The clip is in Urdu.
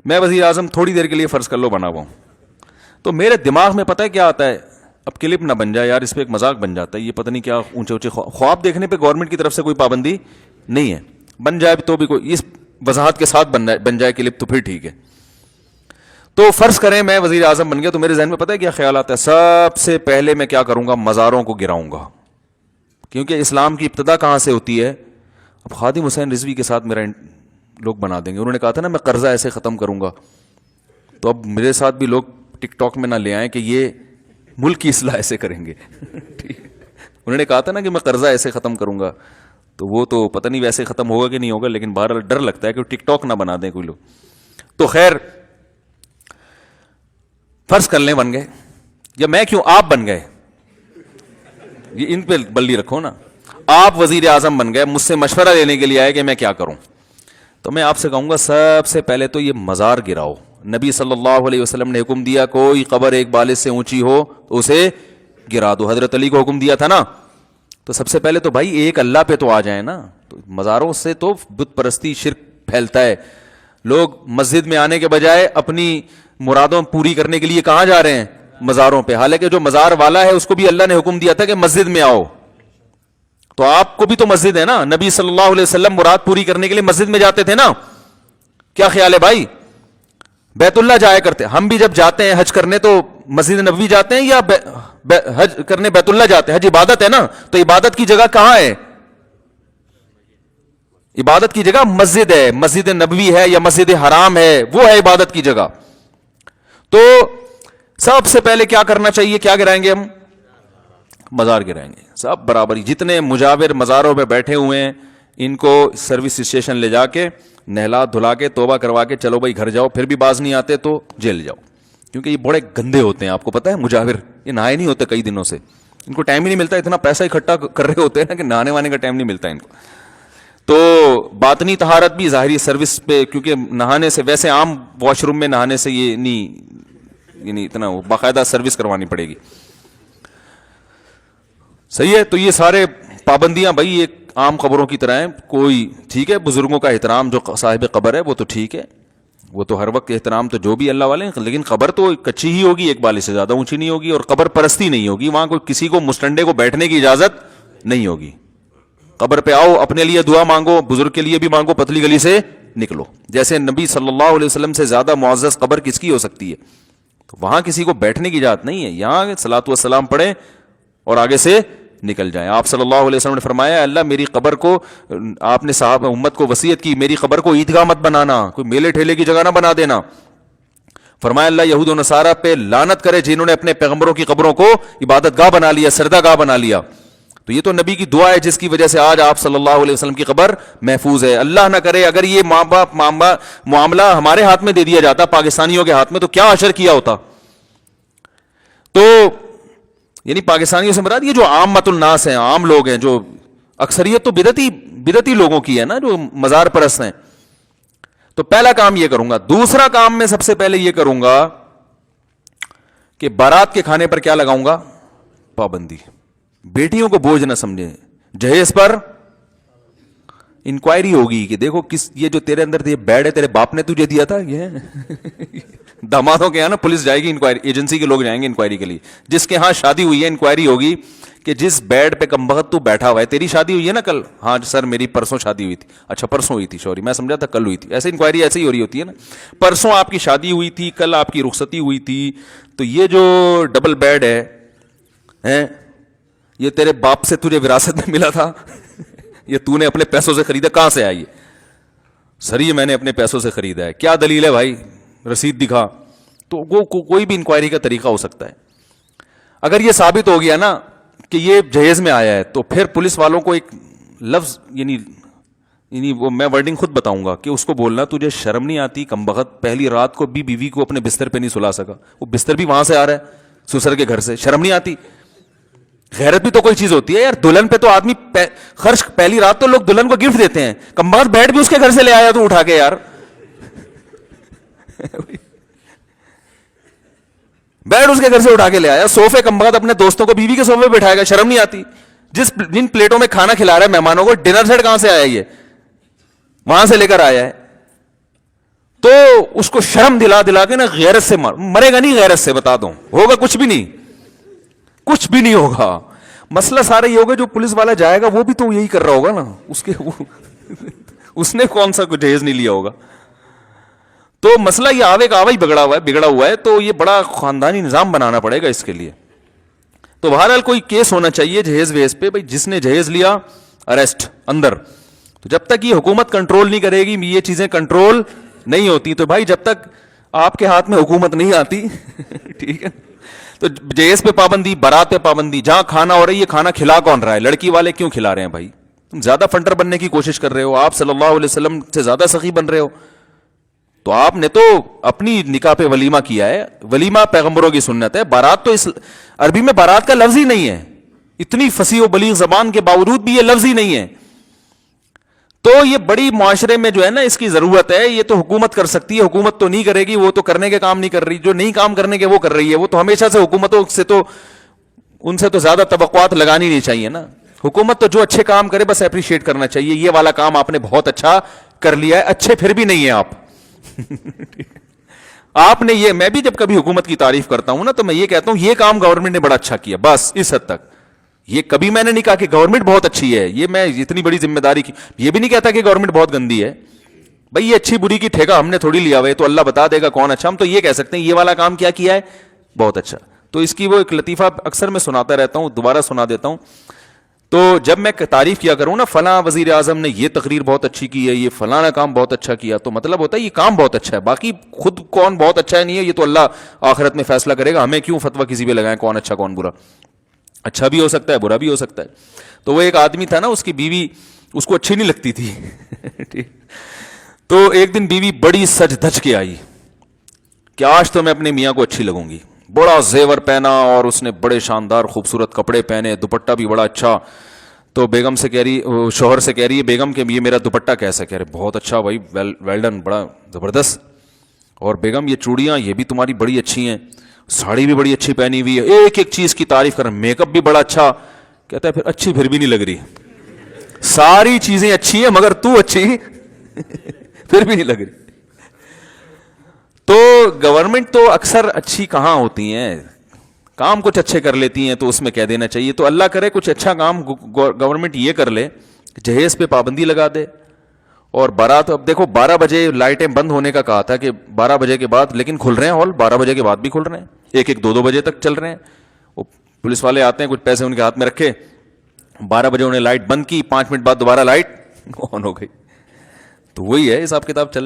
میں وزیر اعظم تھوڑی دیر کے لیے فرض کر لو بنا ہوا ہوں, تو میرے دماغ میں پتہ ہے کیا آتا ہے, اب کلپ نہ بن جائے یار, اس پہ ایک مذاق بن جاتا ہے, یہ پتہ نہیں کیا اونچے اونچے خواب دیکھنے پہ گورنمنٹ کی طرف سے کوئی پابندی نہیں ہے, بن جائے تو بھی کوئی اس وضاحت کے ساتھ بن جائے کلپ تو پھر ٹھیک ہے. تو فرض کریں میں وزیر اعظم بن گیا, تو میرے ذہن میں پتہ ہے کیا خیال آتا ہے, سب سے پہلے میں کیا کروں گا, مزاروں کو گراؤں گا, کیونکہ اسلام کی ابتدا کہاں سے ہوتی ہے. اب خادم حسین رضوی کے ساتھ میرا لوگ بنا دیں گے, انہوں نے کہا تھا نا میں قرضہ ایسے ختم کروں گا, تو اب میرے ساتھ بھی لوگ ٹک ٹاک میں نہ لے آئیں کہ یہ ملک کی اصلاح ایسے کریں گے. انہوں نے کہا تھا نا کہ میں قرضہ ایسے ختم کروں گا, تو وہ تو پتہ نہیں ویسے ختم ہوگا کہ نہیں ہوگا, لیکن بہرحال ڈر لگتا ہے کہ ٹک ٹاک نہ بنا دیں کوئی لوگ. تو خیر فرض کر لیں بن گئے, یا میں کیوں آپ بن گئے, یہ ان پہ بلی رکھو نا, آپ وزیر اعظم بن گئے, مجھ سے مشورہ لینے کے لیے آئے کہ میں کیا کروں, تو میں آپ سے کہوں گا سب سے پہلے تو یہ مزار گراؤ. نبی صلی اللہ علیہ وسلم نے حکم دیا کوئی قبر ایک بالش سے اونچی ہو تو اسے گرا دو, حضرت علی کو حکم دیا تھا نا. تو سب سے پہلے تو بھائی ایک اللہ پہ تو آ جائیں نا, تو مزاروں سے تو بت پرستی شرک پھیلتا ہے. لوگ مسجد میں آنے کے بجائے اپنی مرادوں پوری کرنے کے لیے کہاں جا رہے ہیں, مزاروں پہ, حالانکہ جو مزار والا ہے اس کو بھی اللہ نے حکم دیا تھا کہ مسجد میں آؤ. تو آپ کو بھی تو مسجد ہے نا, نبی صلی اللہ علیہ وسلم مراد پوری کرنے کے لیے مسجد میں جاتے تھے نا. کیا خیال ہے بھائی, بیت اللہ جایا کرتے, ہم بھی جب جاتے ہیں حج کرنے تو مسجد نبوی جاتے ہیں یا حج کرنے بیت اللہ جاتے ہیں, حج عبادت ہے نا, تو عبادت کی جگہ کہاں ہے, عبادت کی جگہ مسجد ہے, مسجد نبوی ہے یا مسجد حرام ہے, وہ ہے عبادت کی جگہ. تو سب سے پہلے کیا کرنا چاہیے, کیا گرائیں گے ہم, مزار گرائیں گے. سب برابر, جتنے مجاور مزاروں پہ بیٹھے ہوئے ہیں ان کو سروس اسٹیشن لے جا کے نہلا دھلا کے توبہ کروا کے چلو بھائی گھر جاؤ, پھر بھی باز نہیں آتے تو جیل جاؤ, کیونکہ یہ بڑے گندے ہوتے ہیں, آپ کو پتہ ہے مجاور, یہ نہائے نہیں ہوتے کئی دنوں سے, ان کو ٹائم ہی نہیں ملتا, اتنا پیسہ اکٹھا کر رہے ہوتے ہیں نا کہ نہانے وانے کا ٹائم نہیں ملتا ان کو. تو باطنی طہارت بھی ظاہری سروس پہ, کیونکہ نہانے سے ویسے عام واش روم میں نہانے سے یہ نہیں اتنا باقاعدہ سروس کروانی پڑے گی. صحیح ہے, تو یہ سارے پابندیاں بھائی ایک عام قبروں کی طرح ہیں. کوئی ٹھیک ہے بزرگوں کا احترام, جو صاحب قبر ہے وہ تو ٹھیک ہے, وہ تو ہر وقت احترام تو جو بھی اللہ والے ہیں, لیکن قبر تو کچی ہی ہوگی, ایک بالش سے زیادہ اونچی نہیں ہوگی, اور قبر پرستی نہیں ہوگی, وہاں کوئی کسی کو مسٹنڈے کو بیٹھنے کی اجازت نہیں ہوگی. قبر پہ آؤ, اپنے لیے دعا مانگو, بزرگ کے لیے بھی مانگو, پتلی گلی سے نکلو. جیسے نبی صلی اللہ علیہ وسلم سے زیادہ معزز قبر کس کی ہو سکتی ہے, تو وہاں کسی کو بیٹھنے کی اجازت نہیں ہے, یہاں صلاۃ والسلام پڑھیں اور آگے سے نکل جائیں. آپ صلی اللہ علیہ وسلم نے فرمایا اللہ میری قبر کو, آپ نے صحابہ امت کو وصیت کی میری قبر کو عیدگاہ مت بنانا, کوئی میلے ٹھیلے کی جگہ نہ بنا دینا. فرمایا اللہ یہود و نصارہ پہ لعنت کرے جنہوں نے اپنے پیغمبروں کی قبروں کو عبادت گاہ بنا لیا, سردہ گاہ بنا لیا. تو یہ تو نبی کی دعا ہے جس کی وجہ سے آج آپ صلی اللہ علیہ وسلم کی قبر محفوظ ہے. اللہ نہ کرے اگر یہ ماں باپ معاملہ ہمارے ہاتھ میں دے دیا جاتا, پاکستانیوں کے ہاتھ میں, تو کیا اشر کیا ہوتا. تو یعنی پاکستانیوں سے مراد یہ جو عامۃ الناس ہیں, عام لوگ ہیں, جو اکثریت تو بدعتی لوگوں کی ہے نا, جو مزار پرست ہیں. تو پہلا کام یہ کروں گا. دوسرا کام میں سب سے پہلے یہ کروں گا کہ بارات کے کھانے پر کیا لگاؤں گا, پابندی. بیٹیوں کو بوجھ نہ سمجھیں, جہیز پر انکوائری ہوگی کہ دیکھو کس, یہ جو تیرے اندر یہ بیڈ ہے تیرے باپ نے تجھے دیا تھا, یہ دامادوں کے یہاں نا پولیس جائے گی انکوائری, ایجنسی کے لوگ جائیں گے انکوائری کے لیے. جس کے ہاں شادی ہوئی ہے انکوائری ہوگی کہ جس بیڈ پہ کمبخت تو بیٹھا ہوا ہے, تیری شادی ہوئی ہے نا کل, ہاں سر میری پرسوں شادی ہوئی تھی. اچھا پرسوں ہوئی تھی, سوری میں سمجھا تھا کل ہوئی تھی. ایسے انکوائری ایسے ہی ہو رہی ہوتی ہے نا, پرسوں آپ کی شادی ہوئی تھی, کل آپ کی رخصتی ہوئی تھی, تو یہ جو ڈبل بیڈ ہے یہ تیرے باپ سے تجھے وراثت میں ملا تھا, یہ تو نے اپنے پیسوں سے خریدا, کہاں سے آئی ہے؟ سر یہ میں نے اپنے پیسوں سے خریدا ہے. کیا دلیل ہے بھائی, رسید دکھا. تو وہ کوئی بھی انکوائری کا طریقہ ہو سکتا ہے. اگر یہ ثابت ہو گیا نا کہ یہ جہیز میں آیا ہے, تو پھر پولیس والوں کو ایک لفظ یعنی وہ میں ورڈنگ خود بتاؤں گا کہ اس کو بولنا تجھے شرم نہیں آتی کمبخت, پہلی رات کو بھی بیوی کو اپنے بستر پہ نہیں سلا سکا, وہ بستر بھی وہاں سے آ رہا ہے سسر کے گھر سے, شرم نہیں آتی؟ غیرت بھی تو کوئی چیز ہوتی ہے یار. دلہن پہ تو آدمی خرچ, پہلی رات تو لوگ دلہن کو گفٹ دیتے ہیں, کمبخت بیڈ بھی اس کے گھر سے لے آیا تو اٹھا کے, یار بیڈ اس کے گھر سے اٹھا کے لے آیا, صوفے کمبخت اپنے دوستوں کو بیوی کے صوفے پہ بٹھائے گا, شرم نہیں آتی؟ جن پلیٹوں میں کھانا کھلا رہا ہے مہمانوں کو, ڈنر سیٹ کہاں سے آیا, یہ وہاں سے لے کر آیا ہے. تو اس کو شرم دلا دلا کے نا غیرت سے مرے گا نہیں, غیرت سے بتا دوں, ہوگا کچھ بھی نہیں, کچھ بھی نہیں ہوگا. مسئلہ سارا یہ ہوگا جو پولیس والا جائے گا وہ بھی تو یہی کر رہا ہوگا نا, اس نے کون سا کوئی جہیز نہیں لیا ہوگا. تو مسئلہ یہ آوے کا آوا ہی بگڑا ہوا ہے. تو یہ بڑا خاندانی نظام بنانا پڑے گا اس کے لیے. تو بہرحال کوئی کیس ہونا چاہیے جہیز وہیز پہ, بھائی جس نے جہیز لیا اریسٹ اندر. تو جب تک یہ حکومت کنٹرول نہیں کرے گی, یہ چیزیں کنٹرول نہیں ہوتی, تو بھائی جب تک آپ کے ہاتھ میں حکومت نہیں آتی ٹھیک ہے, تو جہیز پہ پابندی, بارات پہ پابندی, جہاں کھانا ہو رہی ہے کھانا کھلا کون رہا ہے, لڑکی والے کیوں کھلا رہے ہیں بھائی, تم زیادہ فنڈر بننے کی کوشش کر رہے ہو, آپ صلی اللہ علیہ وسلم سے زیادہ سخی بن رہے ہو. تو آپ نے تو اپنی نکاح پہ ولیمہ کیا ہے, ولیمہ پیغمبروں کی سنت ہے, بارات تو اس عربی میں بارات کا لفظ ہی نہیں ہے, اتنی فصیح و بلیغ زبان کے باوجود بھی یہ لفظ ہی نہیں ہے. تو یہ بڑی معاشرے میں جو ہے نا اس کی ضرورت ہے. یہ تو حکومت کر سکتی ہے, حکومت تو نہیں کرے گی, وہ تو کرنے کے کام نہیں کر رہی, جو نہیں کام کرنے کے وہ کر رہی ہے. وہ تو ہمیشہ سے حکومتوں سے تو ان سے تو زیادہ توقعات لگانی نہیں چاہیے نا. حکومت تو جو اچھے کام کرے بس اپریشیٹ کرنا چاہیے, یہ والا کام آپ نے بہت اچھا کر لیا ہے, اچھے پھر بھی نہیں ہیں آپ آپ نے یہ, میں بھی جب کبھی حکومت کی تعریف کرتا ہوں نا تو میں یہ کہتا ہوں یہ کام گورنمنٹ نے بڑا اچھا کیا, بس اس حد تک. یہ کبھی میں نے نہیں کہا کہ گورنمنٹ بہت اچھی ہے, یہ میں اتنی بڑی ذمہ داری کی, یہ بھی نہیں کہتا کہ گورنمنٹ بہت گندی ہے. بھائی یہ اچھی بری کی ٹھیکہ ہم نے تھوڑی لیا ہوا ہے, تو اللہ بتا دے گا کون اچھا. ہم تو یہ کہہ سکتے ہیں یہ والا کام کیا ہے, بہت اچھا. تو اس کی وہ ایک لطیفہ اکثر میں سناتا رہتا ہوں, دوبارہ سنا دیتا ہوں. تو جب میں تعریف کیا کروں نا فلاں وزیر اعظم نے یہ تقریر بہت اچھی کی ہے, یہ فلانا کام بہت اچھا کیا, تو مطلب ہوتا ہے یہ کام بہت اچھا ہے. باقی خود کون بہت اچھا ہے نہیں ہے یہ تو اللہ آخرت میں فیصلہ کرے گا, ہمیں کیوں فتویٰ کسی پہ لگائیں کون اچھا کون برا. اچھا بھی ہو سکتا ہے, برا بھی ہو سکتا ہے. تو وہ ایک آدمی تھا نا, اس کی بیوی اس کو اچھی نہیں لگتی تھی تو ایک دن بیوی بڑی سج دھج کے آئی کہ آج تو میں اپنے میاں کو اچھی لگوں گی. بڑا زیور پہنا اور اس نے بڑے شاندار خوبصورت کپڑے پہنے, دوپٹہ بھی بڑا اچھا. تو بیگم سے کہہ رہی, شوہر سے کہہ رہی ہے بیگم کہ یہ میرا دوپٹہ کیسا, کہہ رہے بہت اچھا بھائی, ویل ڈن, بڑا زبردست. اور بیگم یہ چوڑیاں یہ بھی تمہاری بڑی اچھی ہیں, ساڑی بھی بڑی اچھی پہنی ہوئی ہے, ایک ایک چیز کی تعریف کر, میک اپ بھی بڑا اچھا. کہتا ہے پھر اچھی پھر بھی نہیں لگ رہی, ساری چیزیں اچھی ہیں مگر تو اچھی پھر بھی نہیں لگ رہی. تو گورنمنٹ تو اکثر اچھی کہاں ہوتی ہیں, کام کچھ اچھے کر لیتی ہیں تو اس میں کہہ دینا چاہیے. تو اللہ کرے کچھ اچھا کام گورنمنٹ یہ کر لے, جہیز پہ پابندی لگا دے. اور بارات, اب دیکھو 12 بجے لائٹیں بند ہونے کا کہا تھا کہ 12 بجے کے بعد, لیکن کھل رہے ہیں ہال, 12 بجے کے بعد بھی کھل رہے ہیں, 1-1 2-2 بجے تک چل رہے ہیں. وہ پولیس والے آتے ہیں, کچھ پیسے ان کے ہاتھ میں رکھے, 12 بجے انہیں لائٹ بند کی, 5 منٹ بعد دوبارہ لائٹ آن ہو گئی. تو وہی ہے حساب کتاب چل